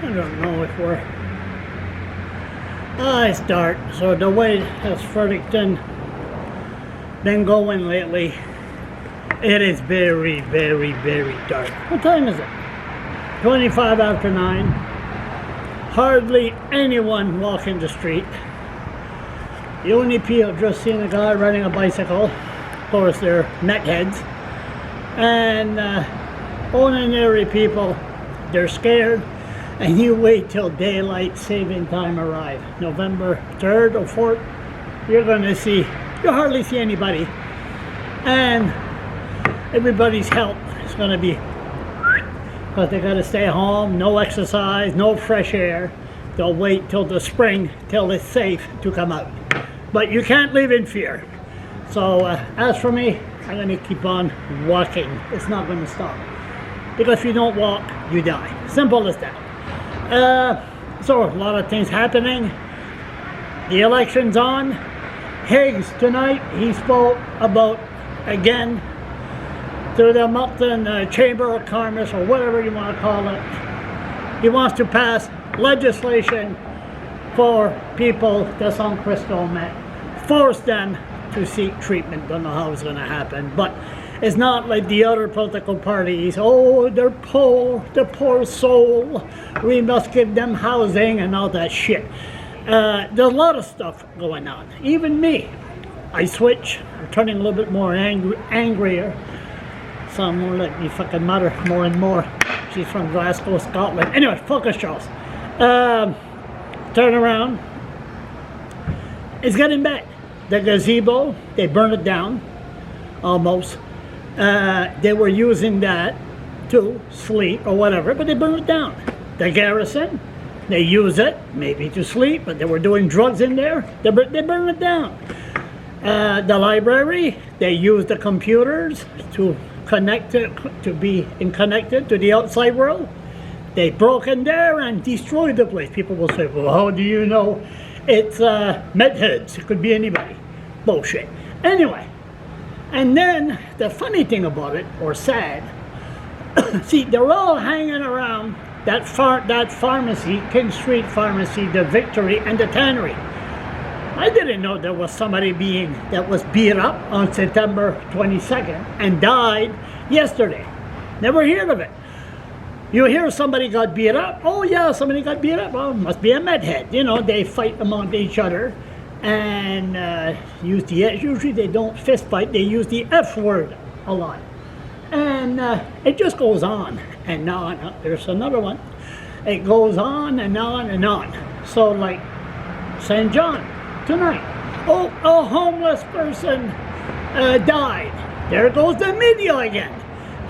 I don't know if we're... it's dark. So the way has Fredericton been going lately, it is very, very, very dark. What time is it? 25 after 9. Hardly anyone walking the street. The only people I've just seen a guy riding a bicycle. Of course, they're Meth heads. And ordinary people, they're scared. And you wait till daylight saving time arrives. November 3rd or 4th, you're going to see, you hardly see anybody. And everybody's health is going to be, because they got to stay home, no exercise, no fresh air. They'll wait till the spring, till it's safe to come out. But you can't live in fear. So as for me, I'm going to keep on walking. It's not going to stop. Because if you don't walk, you die. Simple as that. So a lot of things happening. The election's on. Higgs tonight, he spoke about, again, to the Mountain Chamber of Commerce, or whatever you want to call it. He wants to pass legislation for people that's on crystal meth. Force them to seek treatment. Don't know how it's going to happen, but it's not like the other political parties. Oh, they're poor, the poor soul. We must give them housing and all that shit. There's a lot of stuff going on. Even me, I switch. I'm turning a little bit more angrier. Some won't let me fucking mutter more and more. She's from Glasgow, Scotland. Anyway, focus, Charles. Turn around. It's getting bad. The gazebo, they burned it down, almost. They were using that to sleep or whatever, but they burned it down. The garrison, they use it maybe to sleep, but they were doing drugs in there. They burned it down. The library, they used the computers to connect it, to be connected to the outside world. They broke in there and destroyed the place. People will say, well, how do you know it's Meth heads? It could be anybody. Bullshit. Anyway, and then the funny thing about it, or sad, see, they're all hanging around that pharmacy, King Street Pharmacy, the Victory, and the Tannery. I didn't know there was somebody that was beat up on September 22nd and died yesterday. Never heard of it. You hear somebody got beat up. Oh yeah, somebody got beat up. Well, must be a Meth head. You know, they fight among each other and usually they don't fist fight. They use the F word a lot. And it just goes on and on. There's another one. It goes on and on and on. So like St. John tonight. Oh, a homeless person died. There goes the media again.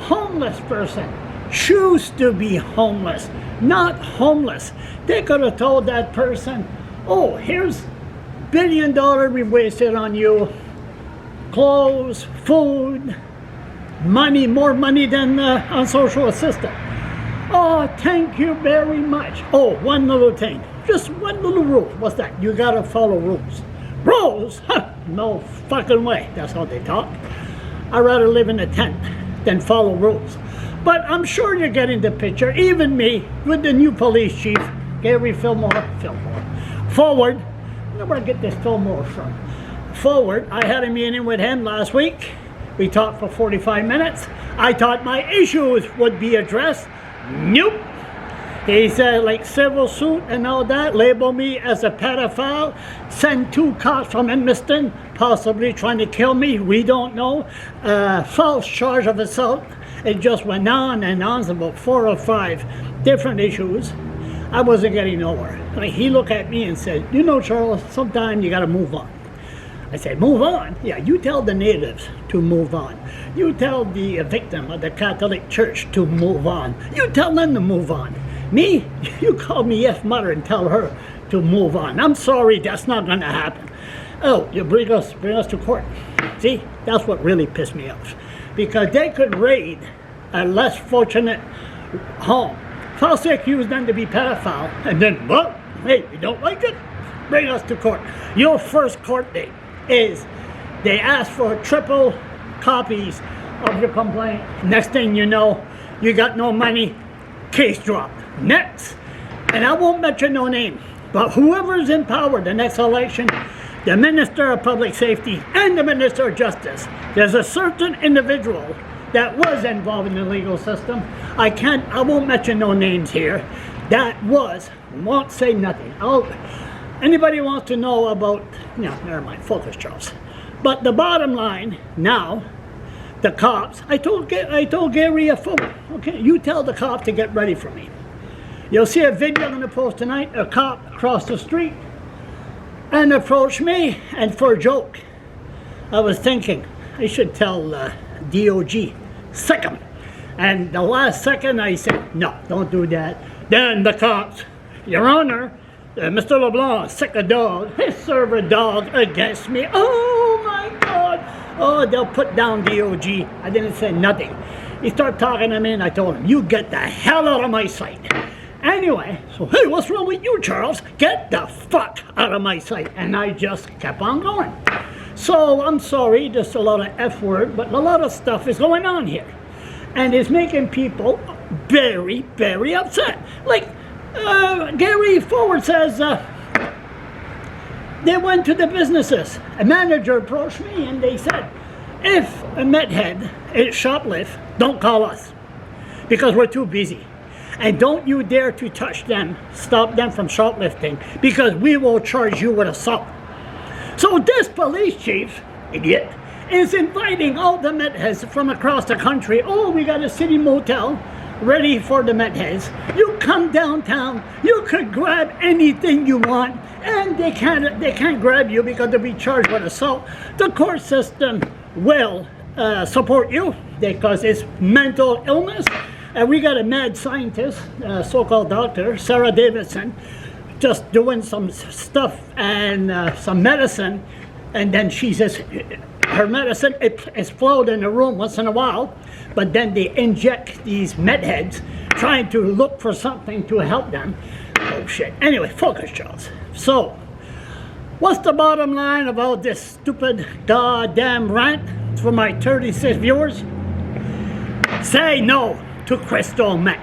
Homeless person. Choose to be homeless, not homeless. They could have told that person, oh, here's $1 billion we wasted on you. Clothes, food, money, more money than on social assistance. Oh, thank you very much. Oh, one little thing, just one little rule. What's that? You gotta follow rules. Rules? Huh, no fucking way. That's how they talk. I'd rather live in a tent than follow rules. But I'm sure you're getting the picture. Even me, with the new police chief, Gary Forward. Where do I get this Fillmore from? Forward, I had a meeting with him last week. We talked for 45 minutes. I thought my issues would be addressed. Nope. He said, like civil suit and all that, label me as a pedophile, send 2 cops from Edmiston, possibly trying to kill me, we don't know. False charge of assault. It just went on and on, about 4 or 5 different issues. I wasn't getting nowhere. I mean, he looked at me and said, you know, Charles, sometimes you got to move on. I said, move on? Yeah, you tell the natives to move on. You tell the victim of the Catholic Church to move on. You tell them to move on. Me, you call me F-mother and tell her to move on. I'm sorry, that's not going to happen. Oh, you bring us to court. See, that's what really pissed me off. Because they could raid a less fortunate home, falsely accuse them to be pedophile, and then, well, hey, you don't like it? Bring us to court. Your first court date is they ask for triple copies of your complaint. Next thing you know, you got no money, case dropped. Next, and I won't mention no name, but whoever's in power the next election, the Minister of Public Safety and the Minister of Justice, there's a certain individual that was involved in the legal system. I won't mention no names here. That won't say nothing. Anybody wants to know about, never mind, focus, Charles. But the bottom line now, the cops, I told Gary a photo, okay, you tell the cops to get ready for me. You'll see a video I'm going to post tonight. A cop crossed the street and approached me, and for a joke, I was thinking I should tell DOG, sick him. And the last second I said, no, don't do that. Then the cops, Your Honor, Mr. LeBlanc, sick a dog, serve a dog against me. Oh my God. Oh, they'll put down DOG. I didn't say nothing. He started talking to me and I told him, you get the hell out of my sight. Anyway, so hey, what's wrong with you, Charles? Get the fuck out of my sight. And I just kept on going. So I'm sorry, just a lot of F word, but a lot of stuff is going on here. And it's making people very, very upset. Like, Gary Forward says, they went to the businesses. A manager approached me and they said, if a Meth head is shoplift, don't call us because we're too busy. And don't you dare to touch them, stop them from shoplifting, because we will charge you with assault. So this police chief, idiot, is inviting all the Meth heads from across the country. Oh, we got a city motel ready for the Meth heads. You come downtown, you could grab anything you want, and they can't grab you because they'll be charged with assault. The court system will support you because it's mental illness. We got a mad scientist, so-called doctor, Sarah Davidson, just doing some stuff and some medicine, and then she says her medicine explodes in the room once in a while, but then they inject these Meth heads trying to look for something to help them. Oh shit. Anyway, focus, Charles. So, what's the bottom line about this stupid goddamn rant for my 36 viewers? Say no to crystal meth.